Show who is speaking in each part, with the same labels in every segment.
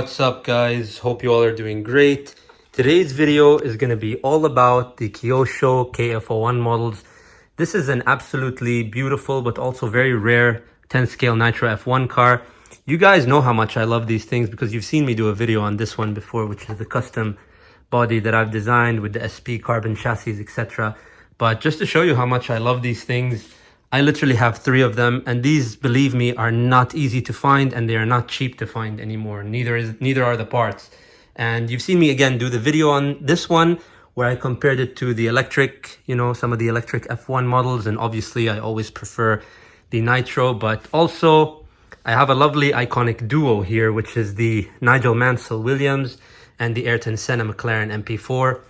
Speaker 1: What's up, guys? Hope you all are doing great. Today's video is going to be all about the Kyosho kf01 models. This is an absolutely beautiful but also very rare 10 scale NITRO F1 car. You guys know how much I love these things because you've seen me do a video on this one before, which is the custom body that I've designed with the SP carbon chassis, etc. But just to show you how much I love these things, I literally have 3 of them, and these, believe me, are not easy to find, and they are not cheap to find anymore. Neither are the parts. And you've seen me again do the video on this one where I compared it to the electric, some of the electric F1 models, and obviously I always prefer the Nitro. But also I have a lovely iconic duo here, which is the Nigel Mansell Williams and the Ayrton Senna McLaren MP4,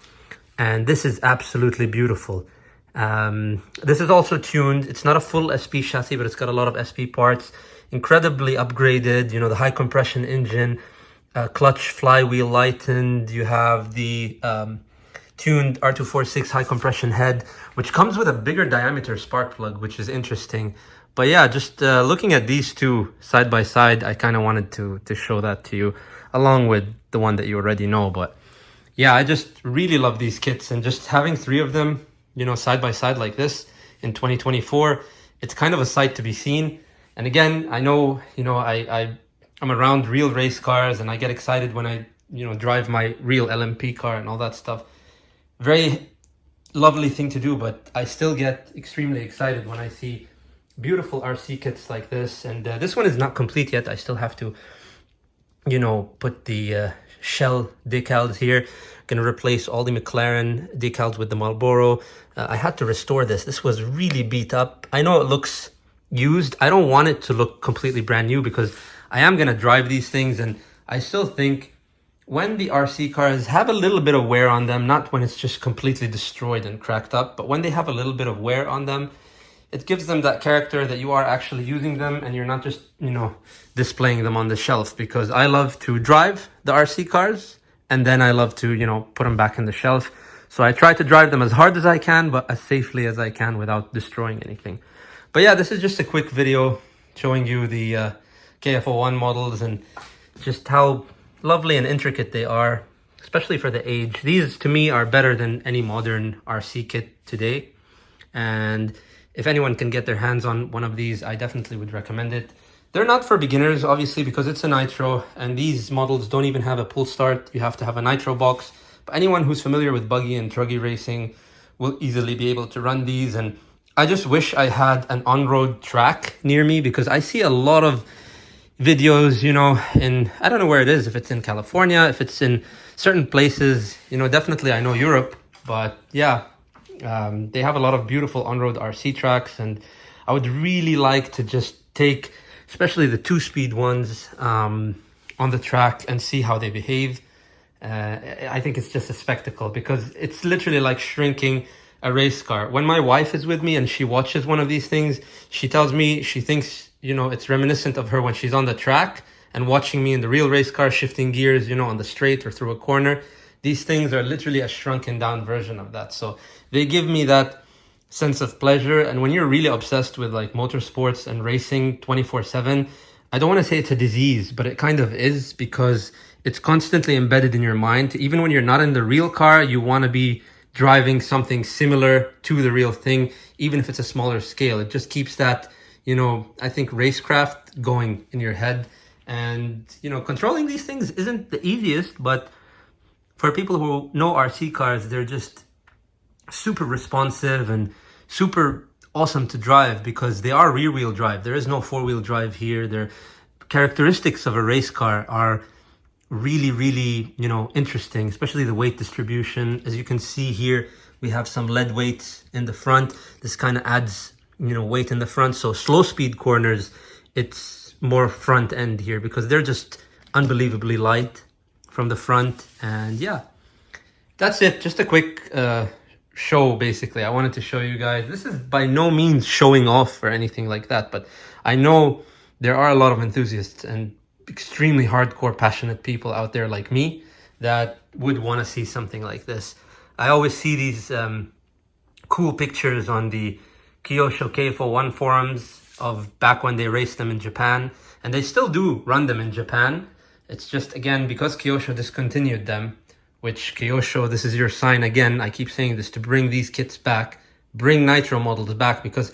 Speaker 1: and this is absolutely beautiful. This is also tuned. It's not a full SP chassis, but it's got a lot of SP parts, incredibly upgraded, the high compression engine, clutch flywheel lightened. You have the tuned R246 high compression head, which comes with a bigger diameter spark plug, which is interesting. But yeah, just looking at these two side by side, I kind of wanted to show that to you, along with the one that you already know. But yeah, I just really love these kits, and just having 3 of them, side by side like this in 2024, it's kind of a sight to be seen. And again, I know, I'm around real race cars, and I get excited when I, drive my real LMP car and all that stuff. Very lovely thing to do, but I still get extremely excited when I see beautiful RC kits like this. And this one is not complete yet. I still have to, put the shell decals here. Gonna replace all the McLaren decals with the Marlboro. I had to restore this. This was really beat up. I know it looks used. I don't want it to look completely brand new because I am gonna drive these things, and I still think when the RC cars have a little bit of wear on them, not when it's just completely destroyed and cracked up, but when they have a little bit of wear on them, it gives them that character that you are actually using them and you're not just, displaying them on the shelf. Because I love to drive the RC cars, and then I love to, put them back in the shelf. So I try to drive them as hard as I can, but as safely as I can without destroying anything. But yeah, this is just a quick video showing you the kf01 models and just how lovely and intricate they are, especially for the age. These, to me, are better than any modern RC kit today. And if anyone can get their hands on one of these, I definitely would recommend it. They're not for beginners, obviously, because it's a Nitro, and these models don't even have a pull start. You have to have a Nitro box. But anyone who's familiar with buggy and truggy racing will easily be able to run these. And I just wish I had an on-road track near me, because I see a lot of videos, in, I don't know where it is, if it's in California, if it's in certain places, definitely I know Europe, but yeah, they have a lot of beautiful on-road RC tracks, and I would really like to just take, especially the 2-speed ones, on the track and see how they behave. I think it's just a spectacle, because it's literally like shrinking a race car. When my wife is with me and she watches one of these things, she tells me she thinks, it's reminiscent of her when she's on the track and watching me in the real race car shifting gears, on the straight or through a corner. These things are literally a shrunken down version of that. So they give me that sense of pleasure. And when you're really obsessed with like motorsports and racing 24/7, I don't want to say it's a disease, but it kind of is, because it's constantly embedded in your mind. Even when you're not in the real car, you want to be driving something similar to the real thing, even if it's a smaller scale. It just keeps that, I think racecraft going in your head. And, controlling these things isn't the easiest, but for people who know RC cars, they're just super responsive and super awesome to drive because they are rear wheel drive. There is no four wheel drive here. Their characteristics of a race car are really, really, interesting, especially the weight distribution. As you can see here, we have some lead weights in the front. This kind of adds, weight in the front. So slow speed corners, it's more front end here because they're just unbelievably light from the front. And yeah, that's it. Just a quick show, basically. I wanted to show you guys. This is by no means showing off or anything like that, but I know there are a lot of enthusiasts and extremely hardcore passionate people out there like me that would want to see something like this. I always see these cool pictures on the Kyosho kf01 forums of back when they raced them in Japan, and they still do run them in Japan. It's just, again, because Kyosho discontinued them, which Kyosho, this is your sign again, I keep saying this, to bring these kits back, bring Nitro models back, because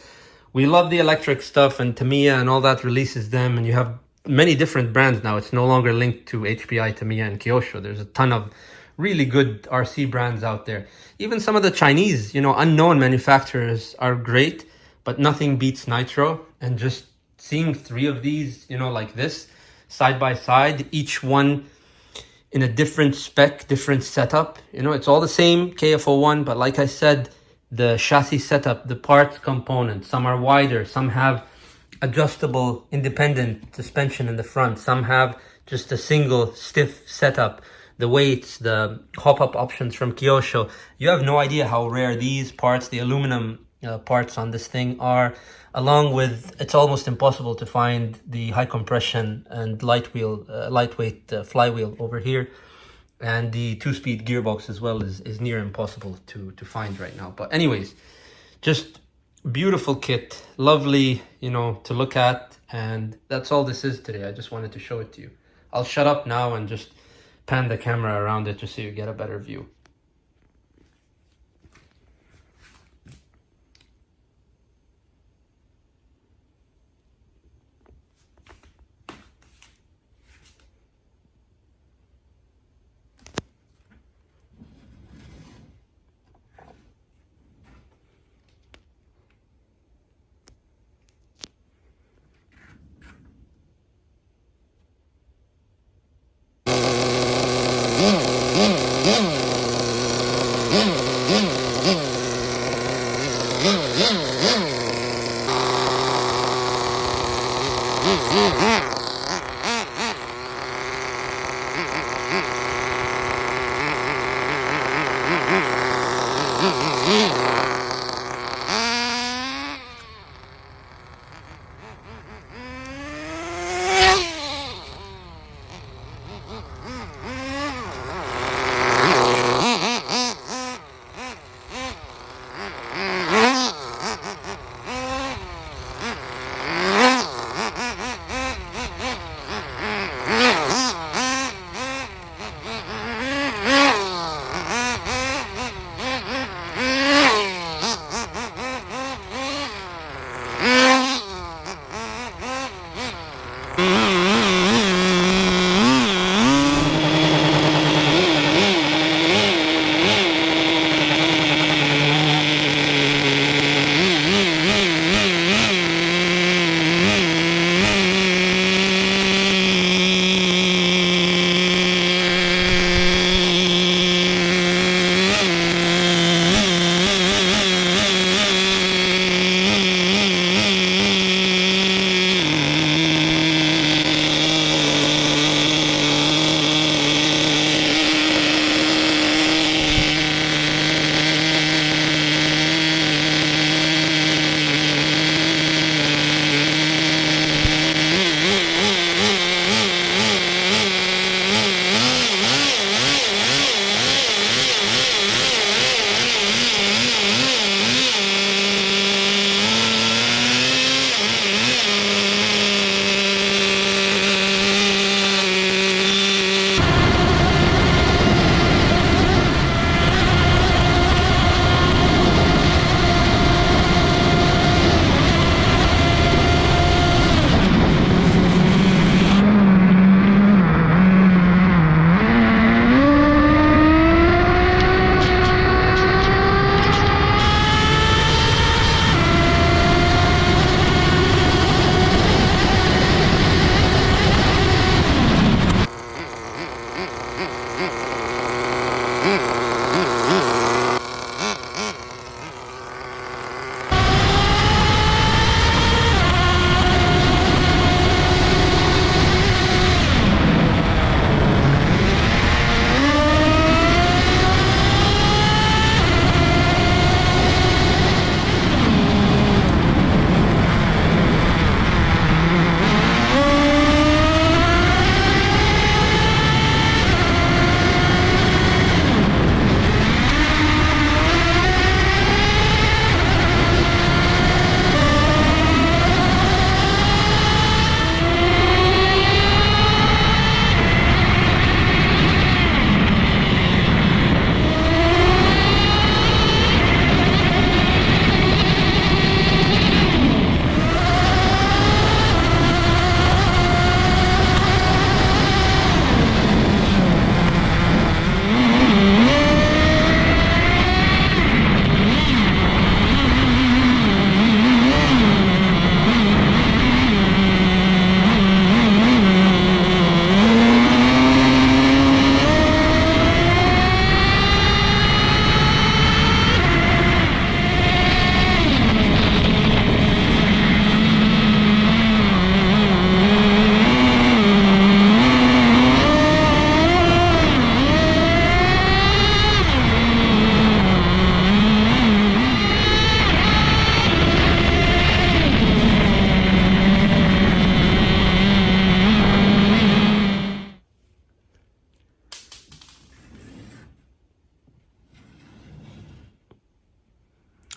Speaker 1: we love the electric stuff, and Tamiya and all that releases them, and you have many different brands now. It's no longer linked to HPI, Tamiya, and Kyosho. There's a ton of really good RC brands out there. Even some of the Chinese, unknown manufacturers are great, but nothing beats Nitro. And just seeing three of these, like this, side by side, each one in a different spec, different setup. It's all the same kf01, but like I said, the chassis setup, the parts components, some are wider, some have adjustable independent suspension in the front, some have just a single stiff setup, the weights, the hop-up options from Kyosho. You have no idea how rare these parts, the aluminum parts on this thing are, along with, it's almost impossible to find the high compression and lightweight flywheel over here. And the 2-speed gearbox as well is near impossible to find right now. But anyways, just beautiful kit, lovely, to look at. And that's all this is today. I just wanted to show it to you. I'll shut up now and just pan the camera around it just so you get a better view.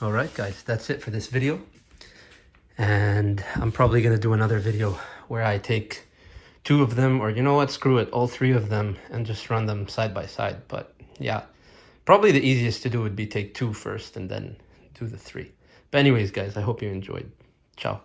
Speaker 1: All right, guys, that's it for this video. And I'm probably going to do another video where I take two of them, or you know what, screw it, all three of them, and just run them side by side. But yeah, probably the easiest to do would be take two first and then do the three. But anyways, guys, I hope you enjoyed. Ciao.